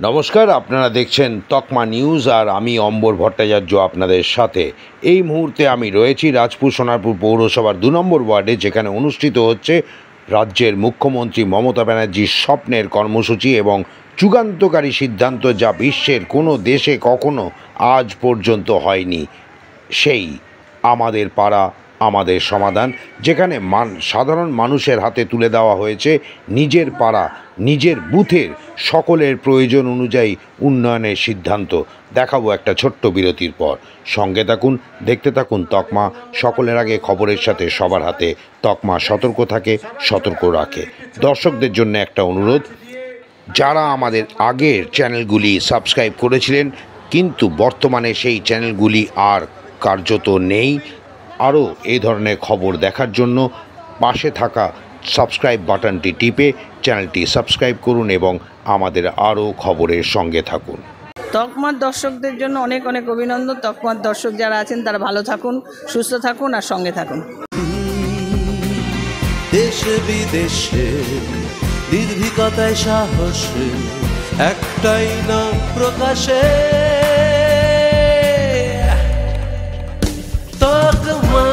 নমস্কার, আপনারা দেখছেন তকমা নিউজ আর আমি অম্বর ভট্টাচার্য আপনাদের সাথে। এই মুহূর্তে আমি রয়েছি রাজপুর সোনারপুর পৌরসভার 2 নম্বর ওয়ার্ডে, যেখানে অনুষ্ঠিত হচ্ছে রাজ্যের মুখ্যমন্ত্রী মমতা ব্যানার্জির স্বপ্নের কর্মসূচি এবং যুগান্তকারী সিদ্ধান্ত, যা বিশ্বের কোনো দেশে কখনো আজ পর্যন্ত হয়নি। সেই আমাদের পাড়া আমাদের সমাধান, যেখানে সাধারণ মানুষের হাতে তুলে দেওয়া হয়েছে নিজের পাড়া নিজের বুথের সকলের প্রয়োজন অনুযায়ী উন্নয়নের সিদ্ধান্ত। দেখাবো একটা ছোট্ট বিরতির পর। সঙ্গে থাকুন, দেখতে থাকুন তকমা। সকলের আগে খবরের সাথে সবার হাতে তকমা সতর্ক থাকে, সতর্ক রাখে। দর্শকদের জন্য একটা অনুরোধ, যারা আমাদের আগের চ্যানেলগুলি সাবস্ক্রাইব করেছিলেন কিন্তু বর্তমানে সেই চ্যানেলগুলি আর কার্যত নেই, আরও এই ধরনের খবর দেখার জন্য পাশে থাকা সাবস্ক্রাইব বাটনটি টিপে চ্যানেলটি সাবস্ক্রাইব করুন এবং আমাদের আরও খবরের সঙ্গে থাকুন। তকমার দর্শকদের জন্য অনেক অনেক অভিনন্দন। তকমার দর্শক যারা আছেন তারা ভালো থাকুন, সুস্থ থাকুন আর সঙ্গে থাকুন। দেশে বিদেশে নির্ভীকতায় সাহসে একটাই নাম প্রকাশে, তকমা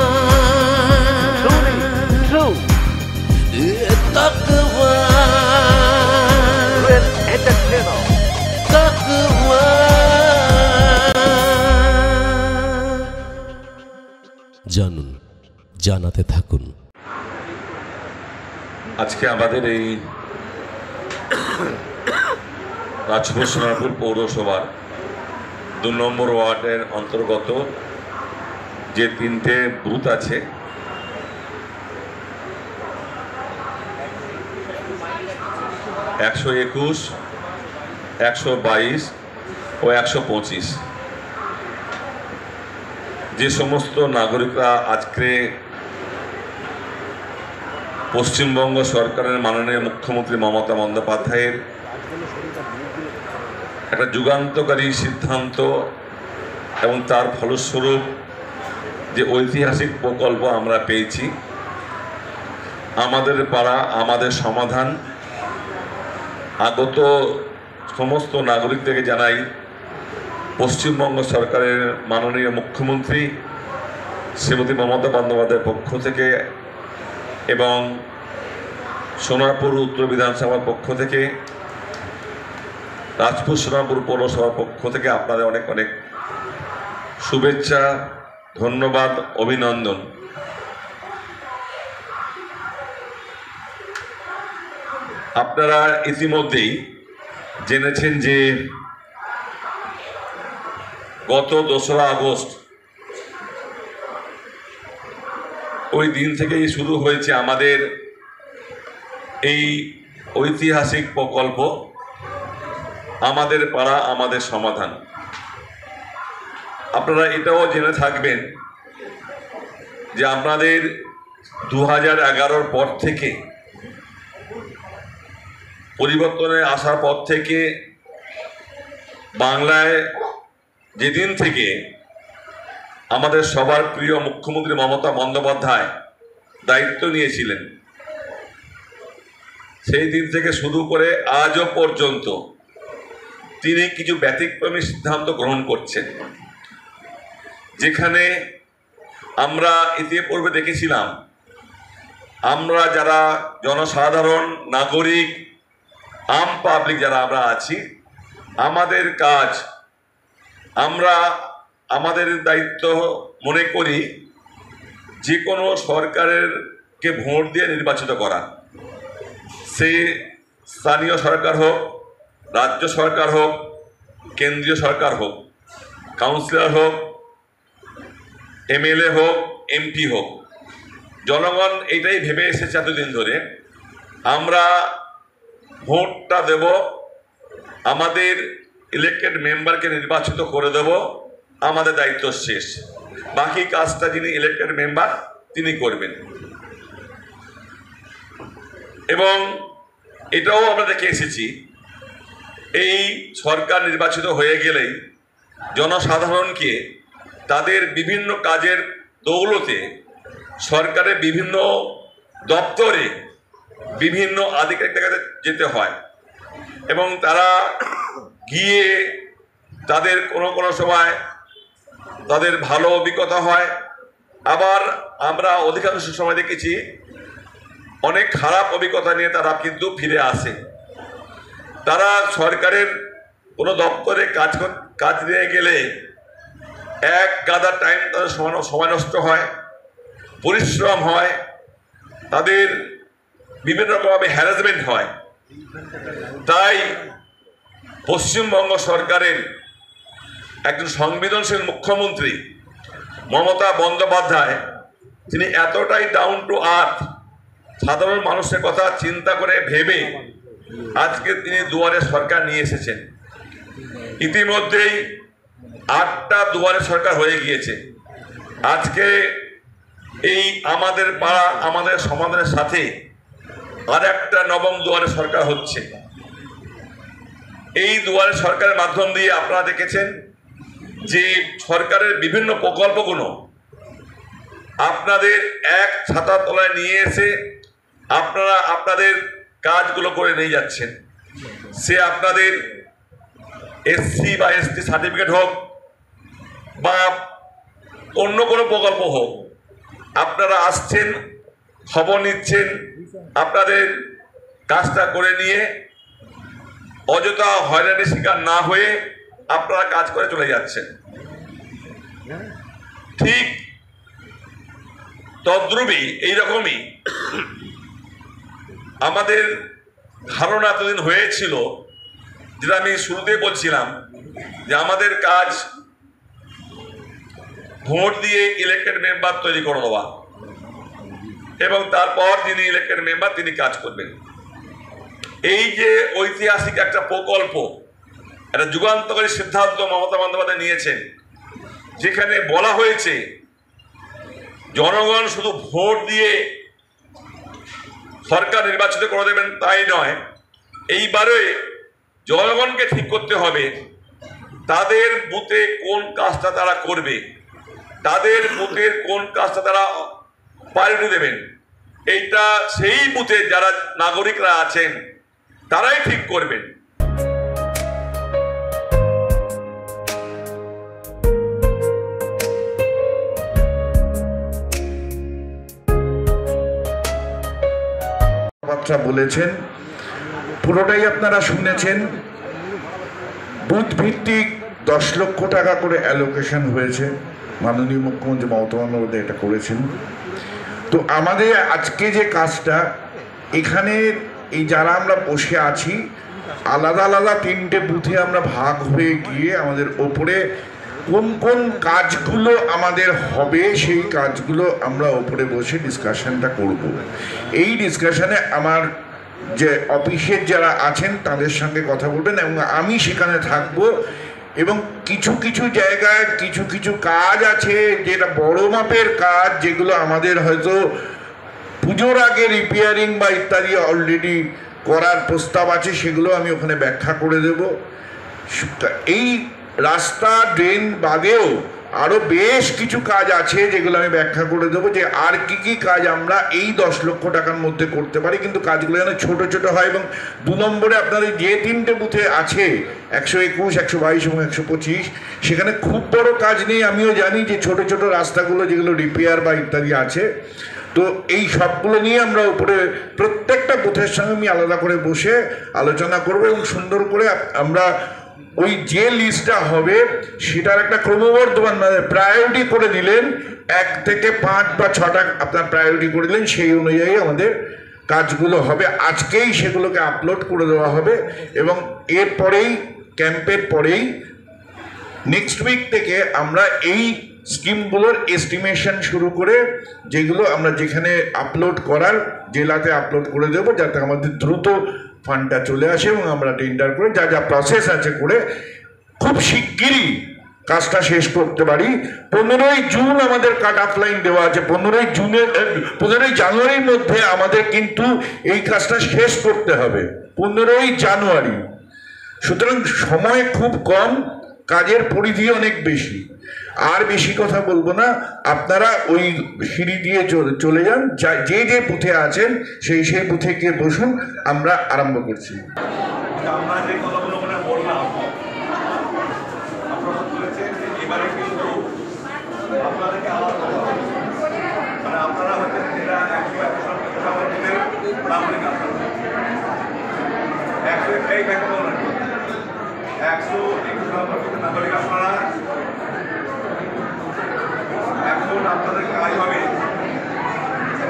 তকমা তকমা। জানুন, জানাতে থাকুন। আজকে আমাদের এই রাজপুর সোনারপুর পৌরসভার 2 নম্বর ওয়ার্ডের অন্তর্গত যে 3টে বুথ আছে, (121, 122 ও 125), যে সমস্ত নাগরিকরা আজকে পশ্চিমবঙ্গ সরকারের মাননীয় মুখ্যমন্ত্রী মমতা বন্দ্যোপাধ্যায়ের একটা যুগান্তকারী সিদ্ধান্ত এবং তার ফলস্বরূপ যে ঐতিহাসিক প্রকল্প আমরা পেয়েছি, আমাদের পাড়া আমাদের সমাধান, আগত সমস্ত নাগরিকদেরকে জানাই পশ্চিমবঙ্গ সরকারের মাননীয় মুখ্যমন্ত্রী শ্রীমতী মমতা বন্দ্যোপাধ্যায়ের পক্ষ থেকে এবং সোনারপুর উত্তর বিধানসভার পক্ষ থেকে, রাজপুর সোনারপুর পৌরসভার পক্ষ থেকে আপনাদের অনেক অনেক শুভেচ্ছা, ধন্যবাদ, অভিনন্দন। আপনারা ইতিমধ্যেই জেনেছেন যে গত 2রা আগস্ট ওই দিন থেকেই শুরু হয়েছে আমাদের এই ঐতিহাসিক প্রকল্প আমাদের পাড়া আমাদের সমাধান। আপনারা এটাও জেনে থাকবেন যে আপনাদের 2011 পর থেকে, পরিবর্তনে আসার পর থেকে, বাংলায় যেদিন থেকে আমাদের সবার প্রিয় মুখ্যমন্ত্রী মমতা বন্দ্যোপাধ্যায় দায়িত্ব নিয়েছিলেন, সেই দিন থেকে শুরু করে আজও পর্যন্ত তিনি কিছু ব্যতিক্রমী সিদ্ধান্ত গ্রহণ করছেন। যেখানে আমরা ইতিপূর্বে দেখেছিলাম, আমরা যারা জনসাধারণ নাগরিক আম পাবলিক যারা আমরা আছি, আমাদের কাজ, আমরা আমাদের দায়িত্ব মনে করি যে কোনো সরকারেরকে ভোট দিয়ে নির্বাচিত করা, সে স্থানীয় সরকার হোক, রাজ্য সরকার হোক, কেন্দ্রীয় সরকার হোক, কাউন্সিলর হোক, এমএলএ হোক, এমপি হোক। জনগণ এটাই ভেবে এসেছে এতদিন ধরে, আমরা ভোটটা দেব, আমাদের ইলেক্টেড মেম্বারকে নির্বাচিত করে দেব, আমাদের দায়িত্ব শেষ, বাকি কাজটা যিনি ইলেক্টেড মেম্বার তিনি করবেন। এবং এটাও আমরা দেখে এসেছি, এই সরকার নির্বাচিত হয়ে গেলেই জনসাধারণকে তাদের বিভিন্ন কাজের দৌলতে সরকারের বিভিন্ন দপ্তরে বিভিন্ন আধিকারিকদের কাছে যেতে হয় এবং তারা গিয়ে তাদের কোনো কোনো সময় তাদের ভালো অভিজ্ঞতা হয়, আবার আমরা অধিকাংশ সময় দেখেছি অনেক খারাপ অভিজ্ঞতা নিয়ে তারা কিন্তু ফিরে আসে। তারা সরকারের কোনো দপ্তরে কাজ নিয়ে গেলে এক গাদা টাইম তাদের সময় নষ্ট হয়, পরিশ্রম হয়, তাদের বিভিন্ন রকমভাবে হ্যারাসমেন্ট হয়। তাই পশ্চিমবঙ্গ সরকারের একজন সংবেদনশীল মুখ্যমন্ত্রী মমতা বন্দ্যোপাধ্যায়, তিনি এতটাই ডাউন টু আর্থ, সাধারণ মানুষের কথা চিন্তা করে ভেবে আজকে তিনি দুয়ারে সরকার নিয়ে এসেছেন। ইতিমধ্যেই 8টা দুয়ারে সরকার হয়ে গিয়েছে। আজকে এই আমাদের পাড়া আমাদের সমাধানের সাথে আর একটা 9ম দুয়ারে সরকার হচ্ছে। এই দুয়ারে সরকারের মাধ্যম দিয়ে আপনারা দেখেছেন যে সরকারের বিভিন্ন প্রকল্পগুলো আপনাদের এক ছাতার তলায় নিয়ে এসে আপনারা আপনাদের কাজগুলো করে নিয়ে যাচ্ছেন। সে আপনাদের এসসি বা এসটি সার্টিফিকেট হোক বা অন্য কোনো প্রকল্প হোক, আপনারা আসছেন, খবর নিচ্ছেন, আপনাদের কাজটা করে নিয়ে অযথা হয়রানির শিকার না হয়ে আপনারা কাজ করে চলে যাচ্ছেন। ঠিক তদ্রূপই এইরকমই আমাদের ধারণা এতদিন হয়েছিল, যেটা আমি শুরুতে বলছিলাম, যে আমাদের কাজ ভোট দিয়ে ইলেক্টেড মেম্বার তৈরি করে দেওয়া এবং তারপর যিনি ইলেক্টেড মেম্বার তিনি কাজ করবেন। এই যে ঐতিহাসিক একটা প্রকল্প, একটা যুগান্তকারী সিদ্ধান্ত মমতা বন্দ্যোপাধ্যায় নিয়েছেন, যেখানে বলা হয়েছে জনগণ শুধু ভোট দিয়ে সরকার নির্বাচিত করে দেবেন তাই নয়, এইবারে জনগণকে ঠিক করতে হবে তাদের বুথে কোন কাজটা তারা করবে, তাদের বুথের কোন কাজটা তারা প্রায়োরিটি দেবেন। এইটা সেই বুথে যারা নাগরিকরা আছেন তারাই ঠিক করবেন। কথাবার্তা বলেছেন, পুরোটাই আপনারা শুনেছেন। বুথ ভিত্তিক 10 লক্ষ টাকা করে অ্যালোকেশন হয়েছে, মাননীয় মুখ্যমন্ত্রী মমতা বন্দ্যোপাধ্যায় এটা করেছেন। তো আমাদের আজকে যে কাজটা এখানে, এই যারা আমরা বসে আছি, আলাদা আলাদা 3টে বুথে আমরা ভাগ হয়ে গিয়ে আমাদের ওপরে কোন কোন কাজগুলো আমাদের হবে সেই কাজগুলো আমরা ওপরে বসে ডিসকাশনটা করব। এই ডিসকাশনে আমার যে অফিসের যারা আছেন তাদের সঙ্গে কথা বলবেন এবং আমি সেখানে থাকব। এবং কিছু কিছু জায়গায় কিছু কিছু কাজ আছে যেটা বড় মাপের কাজ, যেগুলো আমাদের হয়তো পুজোর আগে রিপেয়ারিং বা ইত্যাদি অলরেডি করার প্রস্তাব আছে, সেগুলো আমি ওখানে ব্যাখ্যা করে দেব। এই রাস্তা ড্রেন বাদেও আরও বেশ কিছু কাজ আছে যেগুলো আমি ব্যাখ্যা করে দেবো, যে আর কি কি কাজ আমরা এই 10 লক্ষ টাকার মধ্যে করতে পারি, কিন্তু কাজগুলো যেন ছোটো ছোটো হয়। এবং 2 নম্বরে আপনাদের যে 3টে বুথে আছে 121, 122 এবং 125, সেখানে খুব বড় কাজ নেই, আমিও জানি, যে ছোট ছোট রাস্তাগুলো যেগুলো রিপেয়ার বা ইত্যাদি আছে। তো এই সবগুলো নিয়ে আমরা উপরে প্রত্যেকটা বুথের সঙ্গে আমি আলাদা করে বসে আলোচনা করব এবং সুন্দর করে আমরা ওই যে লিস্টটা হবে সেটার একটা ক্রমবর্ধমান মানে প্রায়োরিটি করে দিলেন, 1 থেকে 5 বা 6টা আপনার প্রায়োরিটি করে দিলেন, সেই অনুযায়ী আমাদের কাজগুলো হবে। আজকেই সেগুলোকে আপলোড করে দেওয়া হবে এবং এরপরেই ক্যাম্পের পরেই নেক্সট উইক থেকে আমরা এই স্কিমগুলোর এস্টিমেশন শুরু করে যেগুলো আমরা যেখানে আপলোড করার জেলাতে আপলোড করে দেবো, যাতে আমাদের দ্রুত ফান্ডটা চলে আসে এবং আমরা টেন্ডার করে যা যা প্রসেস আছে করে খুব শিগগিরই কাজটা শেষ করতে পারি। 15ই জুন আমাদের কাট অফ লাইন দেওয়া আছে, 15ই জানুয়ারির মধ্যে আমাদের কিন্তু এই কাজটা শেষ করতে হবে, 15ই জানুয়ারি। সুতরাং সময় খুব কম, কাজের পরিধি অনেক বেশি। আর বেশি কথা বলবো না, আপনারা ওই সিঁড়ি দিয়ে চলে যান, যে যে বুথে আছেন সেই সেই বুথে গিয়ে বসুন, আমরা আরম্ভ করছি। আমরা যে কথাগুলো বললাম নাগরিক আপনারা এখন আপনাদের কাজ হবে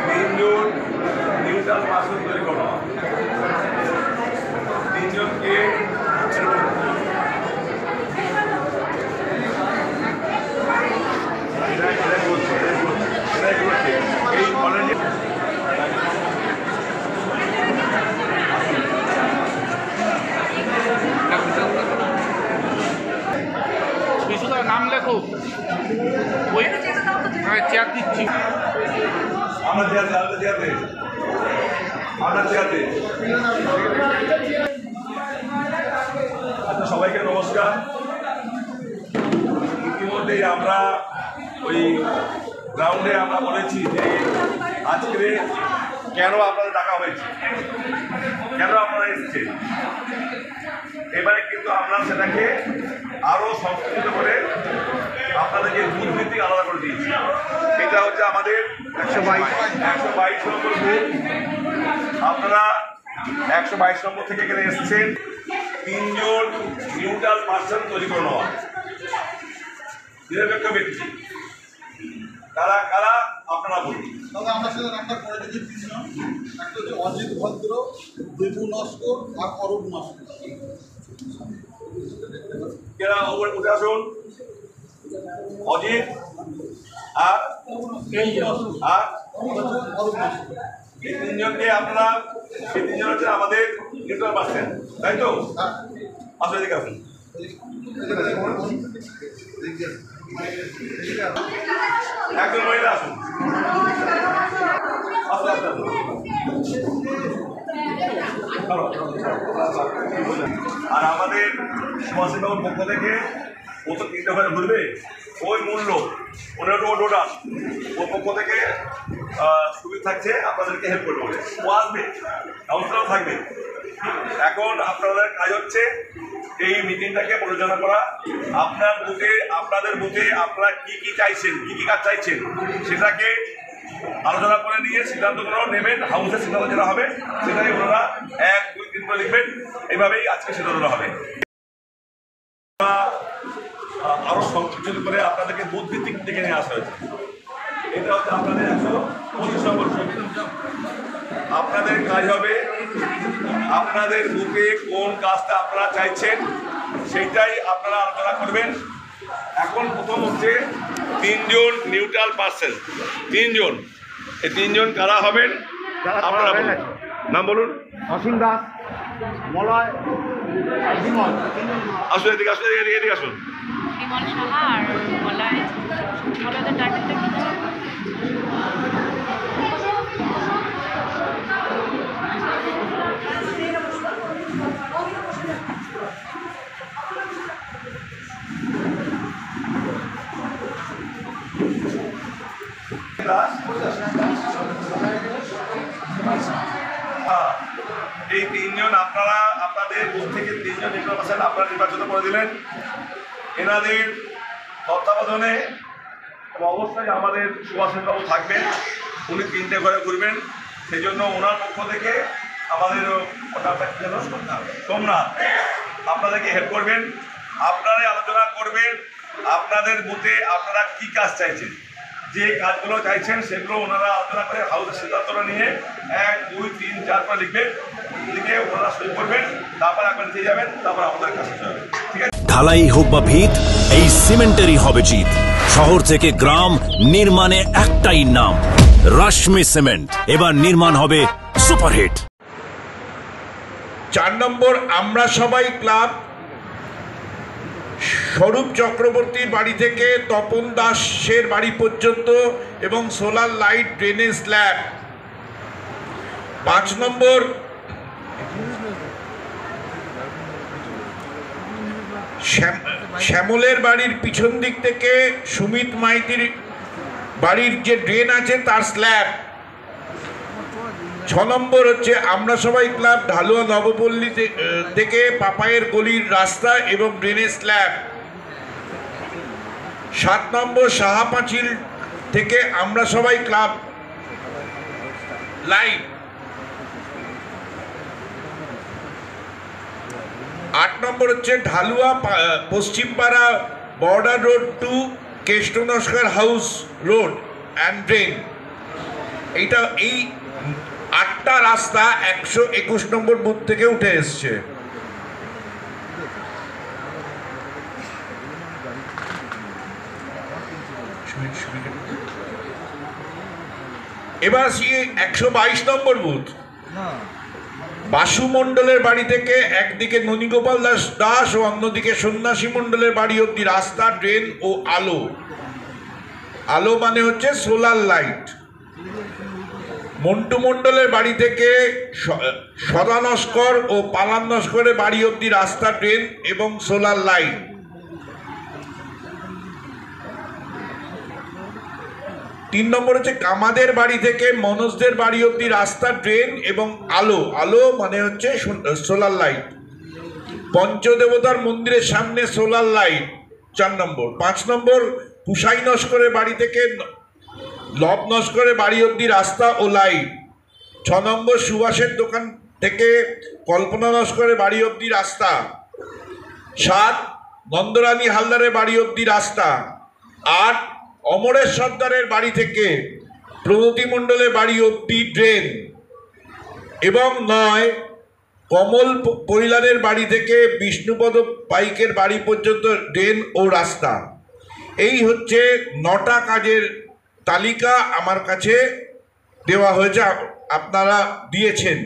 3 জন নিউট্রাল পার্সন তৈরি করা। 3 জনকে এই কলেজে নাম লেখো, ওই চেয়ার দিচ্ছি। আমরা দেয়াতে আচ্ছা, সবাইকে নমস্কার। ইতিমধ্যেই আমরা ওই গ্রাউন্ডে আমরা বলেছি যে আজকে কেন আপনাদের ডাকা হয়েছে, কেন আপনারা এসেছেন। এবারে কিন্তু আমরা সেটাকে আরো সংস্কৃত করে আপনাদেরকে বুথ ভিত্তিক আলাদা করে দিয়েছি। এটা হচ্ছে আমাদের 122 নম্বর বুথ। আপনারা 122 নম্বর থেকে এখানে এসেছেন। 3 জন নিউট্রাল পার্সন তৈরি করে নেওয়া, নিরপেক্ষ ব্যক্তি। কারা কারা আপনারা বলুন। দাদা আমার সাথে নামটা করে দিচ্ছি 3 জন। একটা হচ্ছে অজিত ভদ্র, দেবু নস্কর আর অরূপ নস্কর। এরা উঠে আসুন। অজিত আর অরূপ নস্কর। এই 3 জনকে আপনারা, সেই 3 জন হচ্ছে আমাদের নিউট্রাল পার্সন, তাই তো? আসলে এদিকে আসুন। একজন মহিলা আসুন। আস্তে আস্তে আসুন। আর আমাদের সুভাষবাবুর পক্ষ থেকে ও তো 3টে ঘরে ঘুরবে, ওই মূল্য 15 টোটাল ওর পক্ষ থেকে সুবিধা থাকছে, আপনাদেরকে হেল্প করবে। ও আসবে, কাউন্সিলর থাকবে। এখন আপনাদের কাজ হচ্ছে এই মিটিংটাকে পরিচালনা করা। আপনাদের বুথে আপনারা কি কি চাইছেন, কি কি কাজ চাইছেন, সেটাকে আলোচনা করে নিয়ে সিদ্ধান্তগুলো নেবেন। হাউসের সিদ্ধান্ত যেটা হবে সেটাই ওনারা 1, 2, 3 করে লিখবেন। এইভাবেই আজকে সিদ্ধান্ত হবে। আরো সংকুচিত করে আপনাদেরকে বুথ ভিত্তিক থেকে নিয়ে আসা হয়েছে। এটা হচ্ছে আপনাদের 125 নম্বর। আপনাদের কাজ হবে আপনাদের বুথে কোন কাজটা আপনারা চাইছেন সেইটাই আপনারা আলোচনা করবেন। এখন প্রথম হচ্ছে 3 জন নিউট্রাল পার্সন। 3 জন, এই 3 জন কারা হবেন আপনারা বলুন। নাম বলুন। অসীম দাস, মলয়, বিমল। আসুন এদিকে, আসুন এদিকে আসুন। বিমল সাহা আর মলয়দের টাইটেলটা কি ছিল? এই 3 জন আপনারা আপনাদের বুথ থেকে 3 জন নির্বাচন আপনারা নির্বাচিত করে দিলেন। এনাদের তত্ত্বাবধানে অবশ্যই আমাদের সুভাষবাবু থাকবেন। উনি 3টে ঘরে ঘুরবেন। সেই জন্য ওনার পক্ষ থেকে আমাদের সোমনাথ আপনাদেরকে হেল্প করবেন। আপনারাই আলোচনা করবেন আপনাদের বুথে আপনারা কি কাজ চাইছেন, যে কাজগুলো চাইছেন সেগুলো ওনারা আলোচনা করে হাউসের সিদ্ধান্তটা নিয়ে 1, 2, 3, 4 করে লিখবেন। লিখে ওনারা সই করবেন, তারপরে আপনারা দিয়ে যাবেন, তারপর আমাদের কাছে যাবেন। ঠিক আছে? ঢালাই হোক বা ভিত, এই সিমেন্টেরই হবে জিত। শহর থেকে গ্রাম নির্মাণে একটাই নাম, রাশমি সিমেন্ট। এবার নির্মাণ হবে সুপারহিট। 4 নম্বর আমরা সবাই ক্লাব, স্বরূপ চক্রবর্তীর বাড়ি থেকে তপন দাসের বাড়ি পর্যন্ত এবং সোলার লাইট, ড্রেনেজ স্ল্যাব। 5 নম্বর শ্যামলের বাড়ির পিছন দিক থেকে সুমিত মাইতির বাড়ির যে ড্রেন আছে তার স্ল্যাব। 6 নম্বর হচ্ছে আমরা সবাই ক্লাব, ঢালুয়া নবপল্লী থেকে পাপায়ের গলির রাস্তা এবং ড্রেনেজ স্ল্যাব। 7 নম্বর সাহা পাঁচিল থেকে আমরা সবাই ক্লাব লাইট। 8 নম্বর হচ্ছে Dhalua Paschimpara border road to Keshtanaskar house road and drain. এইটা এই 8টা রাস্তা 121 নম্বর বুথ থেকে উঠে এসছে। এবার আসি 122 নম্বর বুথ। বাসু মণ্ডলের বাড়ি থেকে একদিকে ননীগোপাল দাস ও অন্যদিকে সন্ন্যাসী মণ্ডলের বাড়ি অব্দি রাস্তা, ড্রেন ও আলো। আলো মানে হচ্ছে সোলার লাইট। মন্টু মণ্ডলের বাড়ি থেকে সদা নস্কর ও পালান নস্করের বাড়ি অব্দি রাস্তা, ড্রেন এবং সোলার লাইট। 3 নম্বর হচ্ছে কামাদের বাড়ি থেকে মনোজদের বাড়ি অব্দি রাস্তা, ড্রেন এবং আলো। আলো মানে হচ্ছে সোলার লাইট। পঞ্চদেবতার মন্দিরের সামনে সোলার লাইট 4 নম্বর। 5 নম্বর কুসাই নস্করের বাড়ি থেকে লব নস্করের বাড়ি অব্দি রাস্তা ও লাইট। 6 নম্বর সুভাষের দোকান থেকে কল্পনা নস্করের বাড়ি অব্দি রাস্তা। 7 নন্দরানী হালদারের বাড়ি অব্দি রাস্তা। 8 অমরেশ সর্দারের বাড়ি থেকে প্রগতি মণ্ডলের বাড়ি অব্দি ড্রেন এবং 9 কমল পৈলারের বাড়ি থেকে বিষ্ণুপদ পাইকের বাড়ি পর্যন্ত ড্রেন ও রাস্তা। এই হচ্ছে 9টা কাজের তালিকা আমার কাছে দেওয়া হয়েছে, আপনারা দিয়েছেন।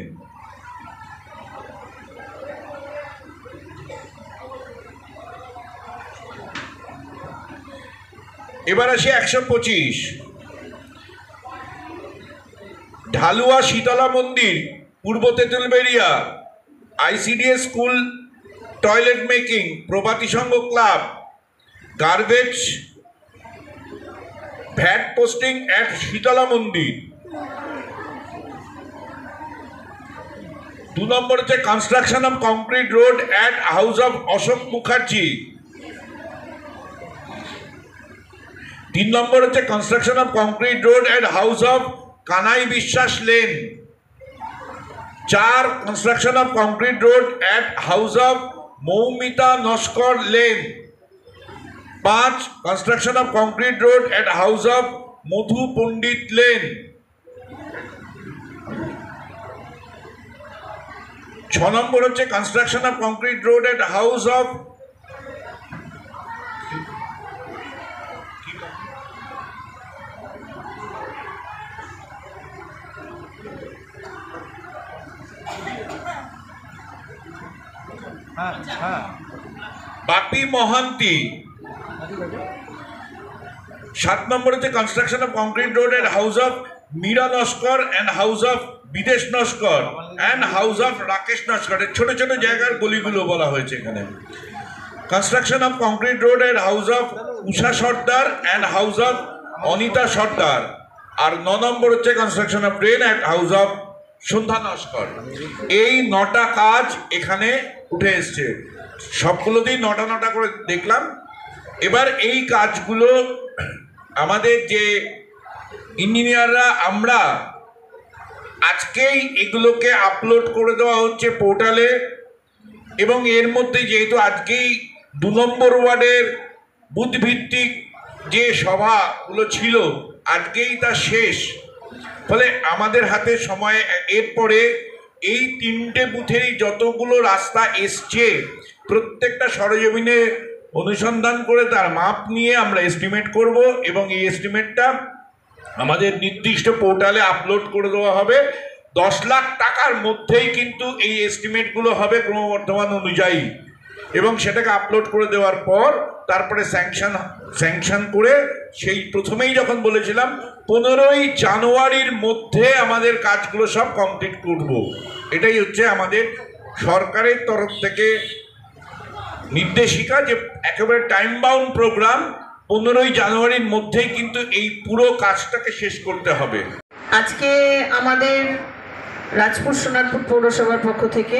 এবার আসি 125। Dhalua Shitala Mandir, Purba Tentulberia, ICDS school toilet making, Prabhati Sangha club, garbage vat posting at Shitala Mandir. 2 number হচ্ছে construction of concrete road at house of Ashok Mukherjee. 3 number হচ্ছে construction of concrete road at house of Kanai Biswas lane. 4 construction of concrete road at house of Moumita Naskar lane. 5 construction of concrete road at house of Madhu Pandit lane. 6 number হচ্ছে construction of concrete road at house of Bapi Mahanti. 7 number হচ্ছে construction of concrete road at house of Mira Naskar and house of Bidesh Naskar and house of Rakesh Naskar. ছোট ছোট জায়গার গলিগুলো বলা হয়েছে এখানে। Construction of concrete road at house of Usha Sardar and house of Anita Sardar. আর 9 number হচ্ছে construction of drain at house of Sandhya Naskar. এই 9টা কাজ এখানে উঠে এসছে, সবগুলোতেই 9টা করে দেখলাম। এবার এই কাজগুলো আমাদের যে ইঞ্জিনিয়াররা আমরা আজকেই এগুলোকে আপলোড করে দেওয়া হচ্ছে পোর্টালে, এবং এর মধ্যে যেহেতু আজকেই 2 নম্বর ওয়ার্ডের বুথভিত্তিক যে সভাগুলো ছিল আজকেই তা শেষ, ফলে আমাদের হাতে সময় এরপরে এই 3টে বুথেরই যতগুলো রাস্তা এসছে প্রত্যেকটা সরজমিনে অনুসন্ধান করে তার মাপ নিয়ে আমরা এস্টিমেট করব, এবং এই এস্টিমেটটা আমাদের নির্দিষ্ট পোর্টালে আপলোড করে দেওয়া হবে। 10 লাখ টাকার মধ্যেই কিন্তু এই এস্টিমেটগুলো হবে ক্রমবর্ধমান অনুযায়ী, এবং সেটাকে আপলোড করে দেওয়ার পর তারপরে স্যাংশন করে সেই প্রথমেই যখন বলেছিলাম 15ই জানুয়ারির মধ্যে আমাদের কাজগুলো সব কমপ্লিট করব। এটাই হচ্ছে আমাদের সরকারের তরফ থেকে নির্দেশিকা, যে একেবারে টাইম বাউন্ড প্রোগ্রাম, 15ই জানুয়ারির মধ্যেই কিন্তু এই পুরো কাজটাকে শেষ করতে হবে। আজকে আমাদের রাজপুর সোনারপুর পৌরসভার পক্ষ থেকে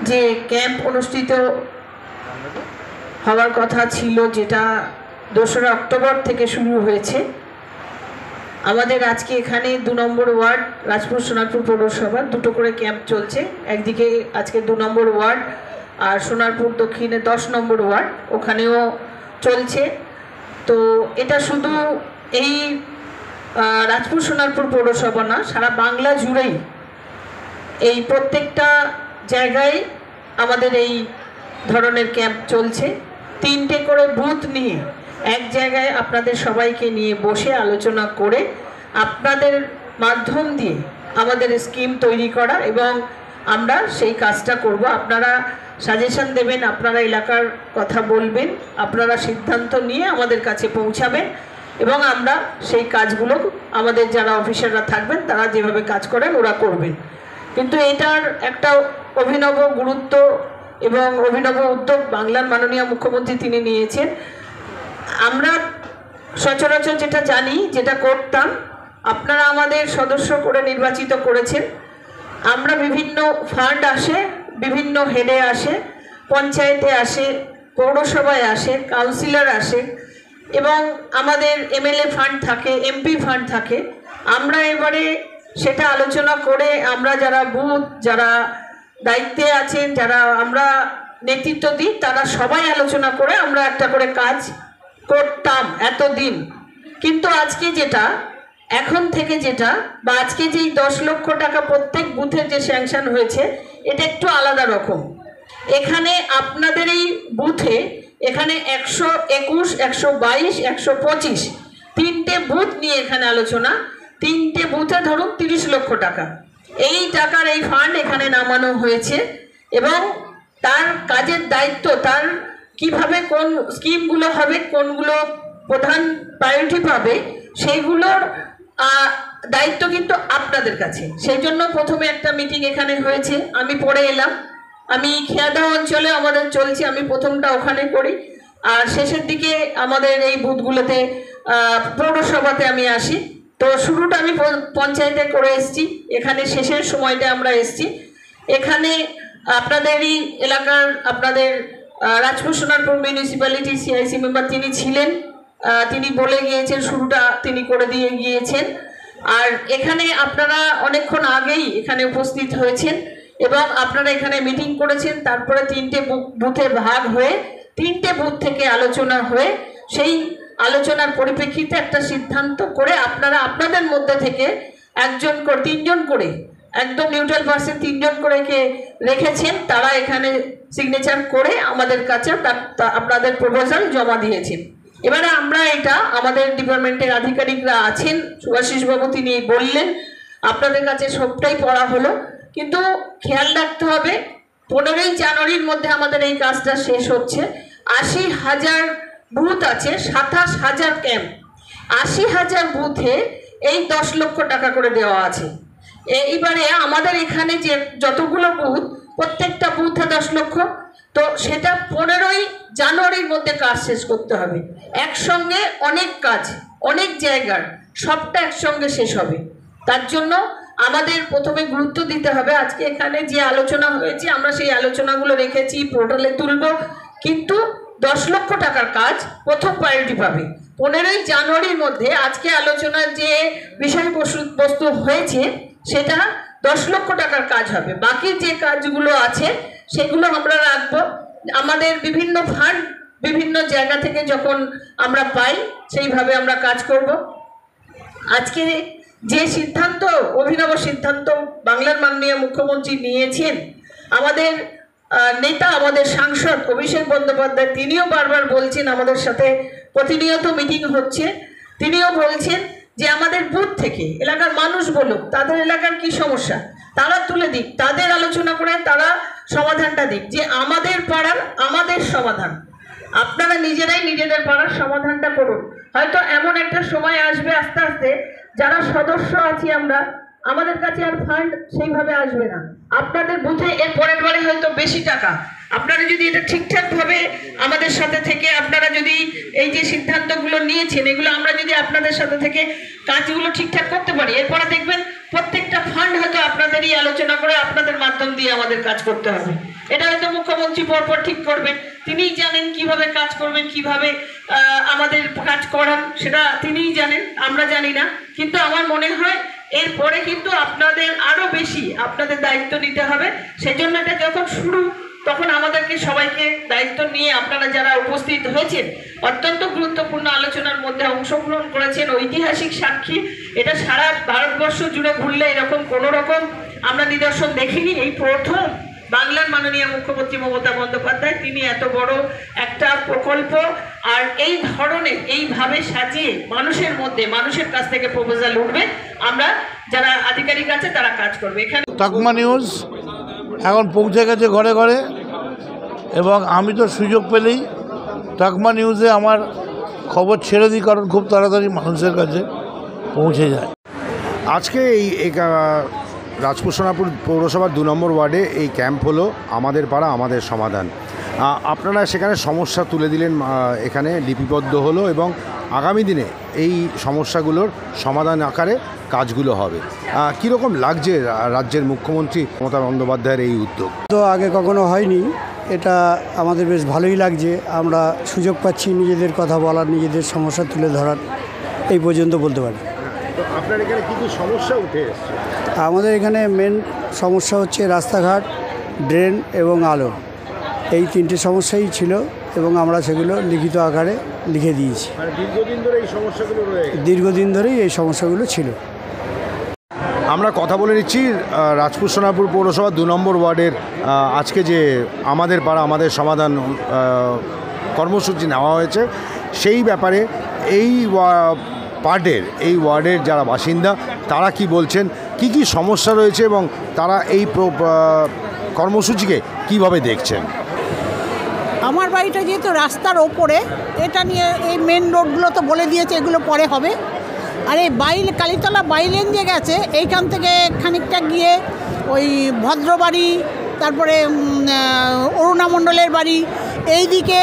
যে ক্যাম্প অনুষ্ঠিত হওয়ার কথা ছিল, যেটা 2রা অক্টোবর থেকে শুরু হয়েছে, আমাদের আজকে এখানে 2 নম্বর ওয়ার্ড রাজপুর সোনারপুর পৌরসভা দুটো করে ক্যাম্প চলছে। একদিকে আজকে 2 নম্বর ওয়ার্ড আর সোনারপুর দক্ষিণে 10 নম্বর ওয়ার্ড ওখানেও চলছে। তো এটা শুধু এই রাজপুর সোনারপুর পৌরসভা না, সারা বাংলা জুড়েই এই প্রত্যেকটা জায়গায় আমাদের এই ধরনের ক্যাম্প চলছে। 3টে করে বুথ নিয়ে এক জায়গায় আপনাদের সবাইকে নিয়ে বসে আলোচনা করে আপনাদের মাধ্যম দিয়ে আমাদের স্কিম তৈরি করা এবং আমরা সেই কাজটা করব। আপনারা সাজেশন দেবেন, আপনারা এলাকার কথা বলবেন, আপনারা সিদ্ধান্ত নিয়ে আমাদের কাছে পৌঁছাবেন এবং আমরা সেই কাজগুলো আমাদের যারা অফিসাররা থাকবেন তারা যেভাবে কাজ করেন ওরা করবেন। কিন্তু এটার একটা অভিনব গুরুত্ব এবং অভিনব উদ্যোগ বাংলার মাননীয় মুখ্যমন্ত্রী তিনি নিয়েছেন। আমরা সচরাচর যেটা জানি, যেটা করতাম, আপনারা আমাদের সদস্য করে নির্বাচিত করেছেন। আমরা বিভিন্ন ফান্ড আসে, বিভিন্ন হেডে আসে, পঞ্চায়েতে আসে, পৌরসভায় আসে, কাউন্সিলর আসে এবং আমাদের এমএলএ ফান্ড থাকে, এমপি ফান্ড থাকে। আমরা এবারে সেটা আলোচনা করে আমরা যারা বুথ, যারা দায়িত্বে আছেন, যারা আমরা নেতৃত্ব দিই, তারা সবাই আলোচনা করে আমরা একটা করে কাজ করতাম এতদিন। কিন্তু আজকে যেটা এখন থেকে যেটা বা আজকে যেই 10 লক্ষ টাকা প্রত্যেক বুথে যে স্যাংশন হয়েছে এটা একটু আলাদা রকম। এখানে আপনাদের এই বুথে এখানে 121, 122, 125 3টে বুথ নিয়ে এখানে আলোচনা। 3টে বুথে ধরুন 30 লক্ষ টাকা, এই টাকার এই ফান্ড এখানে নামানো হয়েছে এবং তার কাজের দায়িত্ব, তার কিভাবে কোন স্কিমগুলো হবে, কোনগুলো প্রধান প্রায়োরিটি পাবে, সেইগুলোর দায়িত্ব কিন্তু আপনাদের কাছে। সেই জন্য প্রথমে একটা মিটিং এখানে হয়েছে, আমি পরে এলাম। আমি খেয়াদা অঞ্চলে আমাদের চলছে, আমি প্রথমটা ওখানে করি আর শেষের দিকে আমাদের এই বুথগুলোতে পৌরসভাতে আমি আসি। তো শুরুটা আমি পঞ্চায়েতে করে এসেছি, এখানে শেষের সময়টা আমরা এসেছি। এখানে আপনাদেরই এলাকার আপনাদের Rajpur Sonarpur municipality CIC member তিনি ছিলেন, তিনি বলে গিয়েছেন, শুরুটা তিনি করে দিয়ে গিয়েছেন। আর এখানে আপনারা অনেকক্ষণ আগেই এখানে উপস্থিত হয়েছেন এবং আপনারা এখানে মিটিং করেছেন। তারপরে 3টে বুথে ভাগ হয়ে 3টে বুথ থেকে আলোচনা হয়ে সেই আলোচনার পরিপ্রেক্ষিতে একটা সিদ্ধান্ত করে আপনারা আপনাদের মধ্যে থেকে 3জন করে একদম নিউট্রাল পার্সন 3জন করে রেখেছেন। তারা এখানে সিগনেচার করে আমাদের কাছে আপনাদের প্রপোজাল জমা দিয়েছেন। এবারে আমরা এটা আমাদের ডিপার্টমেন্টের আধিকারিকরা আছেন, সুভাষিস বাবু তিনি বললেন আপনাদের কাছে সবটাই পড়া হলো। কিন্তু খেয়াল রাখতে হবে 15ই জানুয়ারির মধ্যে আমাদের এই কাজটা শেষ হচ্ছে। 80,000 বুথ আছে, 27,000 ক্যাম্প, 80,000 বুথে এই 10 লক্ষ টাকা করে দেওয়া আছে। এইবারে আমাদের এখানে যে যতগুলো বুথ, প্রত্যেকটা বুথে 10 লক্ষ, তো সেটা 15ই জানুয়ারির মধ্যে কাজ শেষ করতে হবে। একসঙ্গে অনেক কাজ, অনেক জায়গার সবটা একসঙ্গে শেষ হবে। তার জন্য আমাদের প্রথমে গুরুত্ব দিতে হবে। আজকে এখানে যে আলোচনা হয়েছে আমরা সেই আলোচনাগুলো রেখেছি, পোর্টালে তুলব, কিন্তু 10 লক্ষ টাকার কাজ প্রথম প্রায়োরিটি পাবে। 15ই জানুয়ারির মধ্যে আজকে আলোচনার যে বিষয়বস্তু হয়েছে সেটা 10 লক্ষ টাকার কাজ হবে। বাকি যে কাজগুলো আছে সেগুলো আমরা রাখবো। আমাদের বিভিন্ন ফান্ড বিভিন্ন জায়গা থেকে যখন আমরা পাই সেইভাবে আমরা কাজ করব। আজকে যে সিদ্ধান্ত, অভিনব সিদ্ধান্ত বাংলার মাননীয় মুখ্যমন্ত্রী নিয়েছেন, আমাদের নেতা, আমাদের সাংসদ অভিষেক বন্দ্যোপাধ্যায় তিনিও বারবার বলছেন, আমাদের সাথে প্রতিনিয়ত মিটিং হচ্ছে, তিনিও বলছেন যে আমাদের বুথ থেকে এলাকার মানুষ বলুক তাদের এলাকার কি সমস্যা, তারা তুলে দিক, তাদের আলোচনা করে তারা সমাধানটা দিক, যে আমাদের পাড়ার আমাদের সমাধান। আপনারা নিজেরাই নিজেদের পাড়ার সমাধানটা করুন। হয়তো এমন একটা সময় আসবে আস্তে আস্তে যারা সদস্য আছি আমরা, আমাদের কাছে আর ফান্ড সেইভাবে আসবে না। আপনাদের বুথে এর পরের বারে হয়তো বেশি টাকা, আপনারা যদি এটা ঠিকঠাকভাবে আমাদের সাথে থেকে আপনারা যদি এই যে সিদ্ধান্তগুলো নিয়েছেন এগুলো আমরা যদি আপনাদের সাথে থেকে কাজগুলো ঠিকঠাক করতে পারি, এরপরে দেখবেন প্রত্যেকটা ফান্ড হয়তো আপনাদেরই আলোচনা করে আপনাদের মাধ্যম দিয়ে আমাদের কাজ করতে হবে। এটা হয়তো মুখ্যমন্ত্রী পরপর ঠিক করবেন, তিনিই জানেন কিভাবে কাজ করবেন, কিভাবে আমাদের কাজ করান, সেটা তিনিই জানেন, আমরা জানি না। কিন্তু আমার মনে হয় এরপরে কিন্তু আপনাদের আরো বেশি আপনাদের দায়িত্ব নিতে হবে। সেজন্য এটা যখন শুরু, তখন আমাদেরকে সবাইকে দায়িত্ব নিয়ে আপনারা যারা উপস্থিত হয়েছেন, অত্যন্ত গুরুত্বপূর্ণ আলোচনার মধ্যে অংশগ্রহণ করেছেন, ঐতিহাসিক সাক্ষী। এটা সারা ভারতবর্ষ জুড়ে ঘুরলে এরকম কোনো রকম আমরা নিদর্শন দেখিনি। এই প্রথম বাংলার মাননীয় মুখ্যমন্ত্রী মমতা বন্দ্যোপাধ্যায় তিনি এত বড় একটা প্রকল্প আর এই ধরনের এইভাবে সাজিয়ে মানুষের মধ্যে, মানুষের কাছ থেকে প্রপোজাল উঠবে, আমরা যারা আধিকারিক আছে তারা কাজ করবে। এখানে তকমা নিউজ এখন পৌঁছে গেছে ঘরে ঘরে, এবং আমি তো সুযোগ পেলেই তকমা নিউজে আমার খবর ছেড়ে দিই, কারণ খুব তাড়াতাড়ি মানুষের কাছে পৌঁছে যায়। আজকে এই রাজপুর সোনারপুর পৌরসভার 2 নম্বর ওয়ার্ডে এই ক্যাম্প হলো আমাদের পাড়া আমাদের সমাধান। আপনারা সেখানে সমস্যা তুলে দিলেন, এখানে লিপিবদ্ধ হলো এবং আগামী দিনে এই সমস্যাগুলোর সমাধান আকারে কাজগুলো হবে। কীরকম লাগছে রাজ্যের মুখ্যমন্ত্রী মমতা বন্দ্যোপাধ্যায়ের এই উদ্যোগ? তো আগে কখনো হয়নি, এটা আমাদের বেশ ভালোই লাগছে। আমরা সুযোগ পাচ্ছি নিজেদের কথা বলার, নিজেদের সমস্যা তুলে ধরার, এই পর্যন্ত বলতে পারি। তো আপনার এখানে কী কী সমস্যা উঠে এসছে? আমাদের এখানে মেন সমস্যা হচ্ছে রাস্তাঘাট, ড্রেন এবং আলো, এই 3টে সমস্যাই ছিল এবং আমরা সেগুলো লিখিত আকারে লিখে দিয়েছি। দীর্ঘদিন ধরে এই সমস্যাগুলো রয়েছে? দীর্ঘদিন ধরেই এই সমস্যাগুলো ছিল। আমরা কথা বলে নিচ্ছি রাজপুর সোনারপুর পৌরসভা 2 নম্বর ওয়ার্ডের আজকে যে আমাদের পাড়া আমাদের সমাধান কর্মসূচি নেওয়া হয়েছে, সেই ব্যাপারে এই এই ওয়ার্ডের যারা বাসিন্দা তারা কি বলছেন, কি কি সমস্যা রয়েছে এবং তারা এই কর্মসূচিকে কিভাবে দেখছেন। আমার বাড়িটা যেহেতু রাস্তার ওপরে, এটা নিয়ে এই মেন রোডগুলো তো বলে দিয়েছে এগুলো পরে হবে। আর এই কালীতলা বাইলেন যে গেছে, এইখান থেকে খানিকটা গিয়ে ওই ভদ্রবাড়ি, তারপরে অরুণা মণ্ডলের বাড়ি, এই দিকে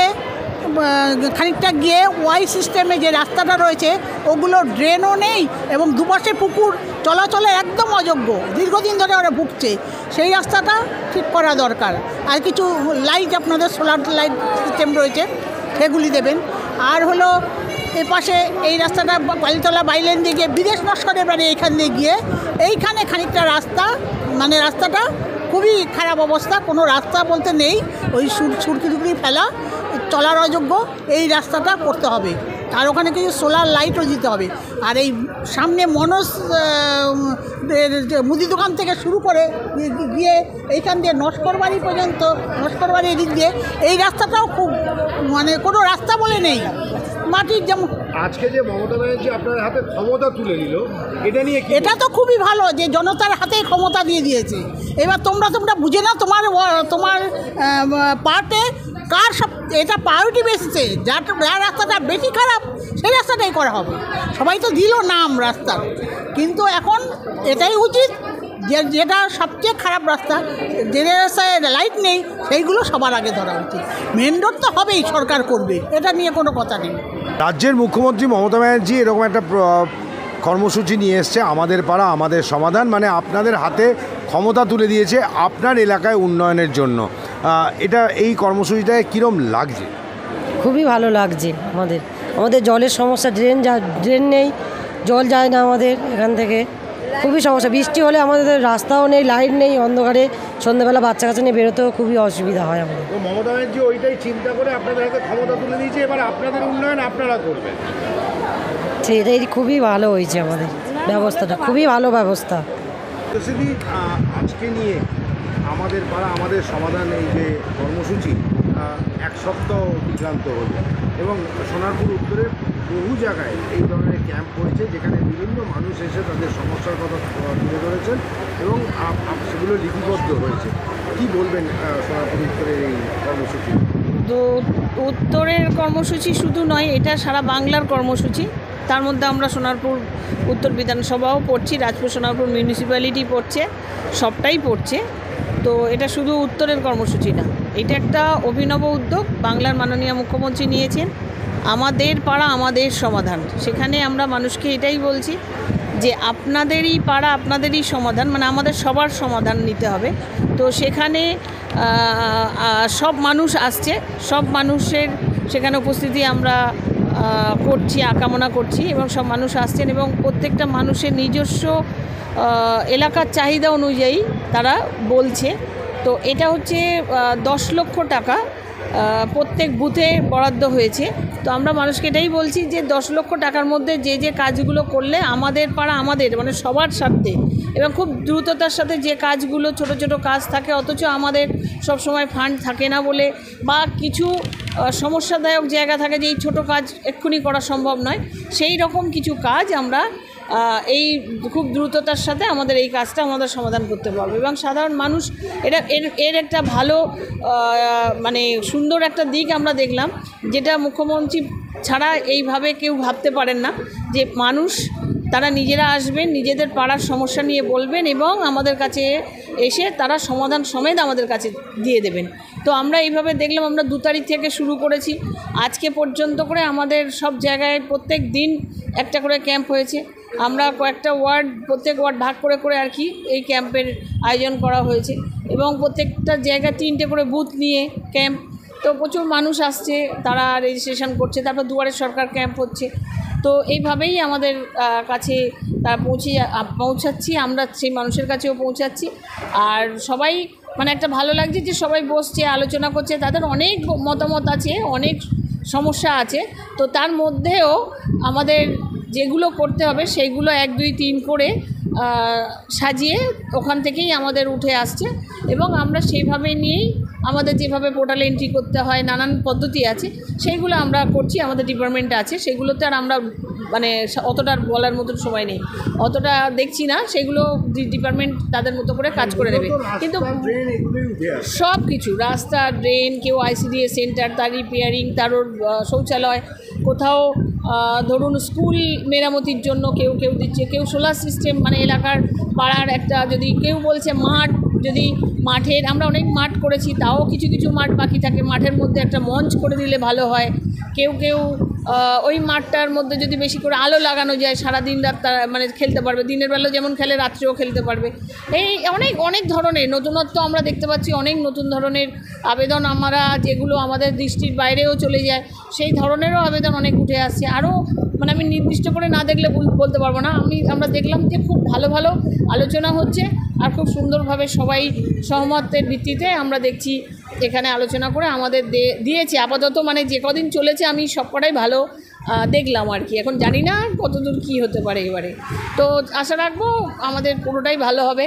খানিকটা গিয়ে ওয়াই সিস্টেমে যে রাস্তাটা রয়েছে ওগুলো ড্রেনও নেই এবং দুপাশে পুকুর, চলাচলে একদম অযোগ্য, দীর্ঘদিন ধরে ওরা ভুগছে। সেই রাস্তাটা ঠিক করা দরকার। আর কিছু লাইট, আপনাদের সোলার লাইট সিস্টেম রয়েছে, সেগুলি দেবেন। আর হলো এ পাশে এই রাস্তাটা কালীতলা বাইলেন দিকে বিদেশ নস্করের বাড়ি, এইখান দিয়ে গিয়ে এইখানে খানিকটা রাস্তা, মানে রাস্তাটা খুবই খারাপ অবস্থা, কোনো রাস্তা বলতে নেই, ওই সুরকি ফেলা, চলার অযোগ্য। এই রাস্তাটা করতে হবে, আর ওখানে কিছু সোলার লাইটও দিতে হবে। আর এই সামনে মনোজ মুদি দোকান থেকে শুরু করে গিয়ে এইখান দিয়ে নস্কর বাড়ি পর্যন্ত, নস্কর বাড়ির দিক দিয়ে এই রাস্তাটাও খুব, মানে কোনো রাস্তা বলে নেই, মাটির। যেমন আজকে যে মমতা ব্যানার্জি আপনার হাতে ক্ষমতা তুলে নিল, এটা নিয়ে এটা তো খুবই ভালো যে জনতার হাতে ক্ষমতা দিয়ে দিয়েছে। এবার তোমরা বুঝে নাও তোমার পার্টে কার সব এটা প্রায়োরিটি বেসিসে, যার রাস্তাটা বেশি খারাপ সেই রাস্তাটাই করা হবে। সবাই তো দিল নাম রাস্তার, কিন্তু এখন এটাই উচিত যেটা সবচেয়ে খারাপ রাস্তা, যে রাস্তায় লাইট নেই, সেইগুলো সবার আগে ধরা উচিত। মেন রোড তো হবেই, সরকার করবে, এটা নিয়ে কোনো কথা নেই। রাজ্যের মুখ্যমন্ত্রী মমতা ব্যানার্জি এরকম একটা কর্মসূচি নিয়ে এসছে, আমাদের পাড়া আমাদের সমাধান, মানে আপনাদের হাতে ক্ষমতা তুলে দিয়েছে আপনার এলাকায় উন্নয়নের জন্য। এটা এই কর্মসূচিটায় কীরকম লাগছে? খুবই ভালো লাগছে। আমাদের জলের সমস্যা, ড্রেন নেই, জল যায় না আমাদের এখান থেকে, খুবই সমস্যা। বৃষ্টি হলে আমাদের রাস্তাও নেই, লাইট নেই, অন্ধকারে সন্ধ্যাবেলা বাচ্চা কাচ্চা নিয়ে বেরোতেও খুবই অসুবিধা হয় আমাদের। তো মমতা ব্যানার্জি ওইটাই চিন্তা করে আপনাদের হাতে ক্ষমতা তুলে দিয়েছে, এবার আপনাদের উন্নয়ন আপনারা করবেন। সেটাই খুবই ভালো হয়েছে, আমাদের ব্যবস্থাটা খুবই ভালো ব্যবস্থা। আজকে নিয়ে আমাদের পাড়া আমাদের সমাধান এই যে কর্মসূচি 1 সপ্তাহ অতিক্রান্ত হলো এবং সোনারপুর উত্তরের বহু জায়গায় এই ধরনের ক্যাম্প হয়েছে, যেখানে বিভিন্ন মানুষ এসে তাদের সমস্যার কথা তুলে ধরেছেন এবং সেগুলো লিপিবদ্ধ হয়েছে। কি বলবেন সোনারপুর উত্তরের এই কর্মসূচি? তো উত্তরের কর্মসূচি শুধু নয়, এটা সারা বাংলার কর্মসূচি। তার মধ্যে আমরা সোনারপুর উত্তর বিধানসভাও পড়ছি, রাজপুর সোনারপুর মিউনিসিপ্যালিটি পড়ছে, সবটাই পড়ছে। তো এটা শুধু উত্তরের কর্মসূচি না, এটা একটা অভিনব উদ্যোগ বাংলার মাননীয় মুখ্যমন্ত্রী নিয়েছেন, আমাদের পাড়া আমাদের সমাধান। সেখানে আমরা মানুষকে এটাই বলছি যে আপনাদেরই পাড়া আপনাদেরই সমাধান, মানে আমাদের সবার সমাধান নিতে হবে। তো সেখানে সব মানুষ আসছে, সব মানুষের সেখানে উপস্থিতি আমরা করছি, কামনা করছি, এবং সব মানুষ আসছেন এবং প্রত্যেকটা মানুষের নিজস্ব এলাকার চাহিদা অনুযায়ী তারা বলছে। তো এটা হচ্ছে 10 লক্ষ টাকা প্রত্যেক বুথে বরাদ্দ হয়েছে। তো আমরা মানুষকে এটাই বলছি যে 10 লক্ষ টাকার মধ্যে যে যে কাজগুলো করলে আমাদের পাড়া আমাদের মানে সবার স্বার্থে এবং খুব দ্রুততার সাথে যে কাজগুলো ছোট ছোট কাজ থাকে, অথচ আমাদের সব সময় ফান্ড থাকে না বলে বা কিছু সমস্যাদায়ক জায়গা থাকে যে এই ছোটো কাজ এক্ষুনি করা সম্ভব নয়, সেই রকম কিছু কাজ আমরা এই খুব দ্রুততার সাথে আমাদের এই কাজটা আমাদের সমাধান করতে পারবো। এবং সাধারণ মানুষ এর একটা ভালো মানে সুন্দর একটা দিক আমরা দেখলাম, যেটা মুখ্যমন্ত্রী ছাড়া এইভাবে কেউ ভাবতে পারেন না, যে মানুষ তারা নিজেরা আসবেন, নিজেদের পাড়ার সমস্যা নিয়ে বলবেন এবং আমাদের কাছে এসে তারা সমাধান সমেত আমাদের কাছে দিয়ে দেবেন। তো আমরা এইভাবে দেখলাম, আমরা 2 তারিখ থেকে শুরু করেছি, আজকে পর্যন্ত করে আমাদের সব জায়গায় প্রত্যেক দিন একটা করে ক্যাম্প হয়েছে। আমরা কয়েকটা ওয়ার্ড, প্রত্যেক ওয়ার্ড ভাগ করে করে আর কি এই ক্যাম্পের আয়োজন করা হয়েছে এবং প্রত্যেকটা জায়গায় 3টে করে বুথ নিয়ে ক্যাম্প। তো প্রচুর মানুষ আসছে, তারা রেজিস্ট্রেশন করছে, তারপর দুয়ারে সরকার ক্যাম্প হচ্ছে। তো এইভাবেই আমাদের কাছে পৌঁছাচ্ছি, আমরা সেই মানুষের কাছেও পৌঁছাচ্ছি। আর সবাই মানে একটা ভালো লাগছে যে সবাই বসছে, আলোচনা করছে, তাদের অনেক মতামত আছে, অনেক সমস্যা আছে। তো তার মধ্যেও আমাদের যেগুলো করতে হবে সেইগুলো 1, 2, 3 করে সাজিয়ে ওখান থেকেই আমাদের উঠে আসছে এবং আমরা সেইভাবে নিয়েই আমাদের যেভাবে পোর্টালে এন্ট্রি করতে হয়, নানান পদ্ধতি আছে, সেইগুলো আমরা করছি। আমাদের ডিপার্টমেন্ট আছে, সেগুলোতে আর আমরা মানে অতটা বলার মতন সময় নেই, অতটা দেখছি না, সেগুলো ডিপার্টমেন্ট তাদের মতো করে কাজ করে দেবে। কিন্তু সব কিছু রাস্তা, ড্রেন, কেউ ICDS সেন্টার, তার রিপেয়ারিং, তার শৌচালয়, কোথাও ধরুন স্কুল মেরামতির জন্য কেউ দিচ্ছে, কেউ সোলার সিস্টেম, মানে এলাকার পাড়ার একটা যদি কেউ বলছে মাঠ, যদি মাঠের আমরা অনেক মাঠ করেছি, তাও কিছু কিছু মাঠ বাকি থাকে, মাঠের মধ্যে একটা মঞ্চ করে দিলে ভালো হয়। কেউ ওই মাঠটার মধ্যে যদি বেশি করে আলো লাগানো যায়, সারাদিন রাত তারা মানে খেলতে পারবে, দিনের বেলা যেমন খেলে রাত্রেও খেলতে পারবে। এই অনেক ধরনের নতুনত্ব আমরা দেখতে পাচ্ছি, অনেক নতুন ধরনের আবেদন আমরা যেগুলো আমাদের দৃষ্টির বাইরেও চলে যায়, সেই ধরনেরও আবেদন অনেক উঠে আসছে। আরও মানে আমি নির্দিষ্ট করে না দেখলে বলতে পারবো না। আমরা দেখলাম যে খুব ভালো ভালো আলোচনা হচ্ছে আর খুব সুন্দরভাবে সবাই সহমতের ভিত্তিতে আমরা দেখছি এখানে আলোচনা করে আমাদের দিয়েছে। আপাতত মানে যে কদিন চলেছে আমি সবকটাই ভালো দেখলাম আর কি। এখন জানি না কতদূর কী হতে পারে এবারে, তো আশা রাখবো আমাদের পুরোটাই ভালো হবে।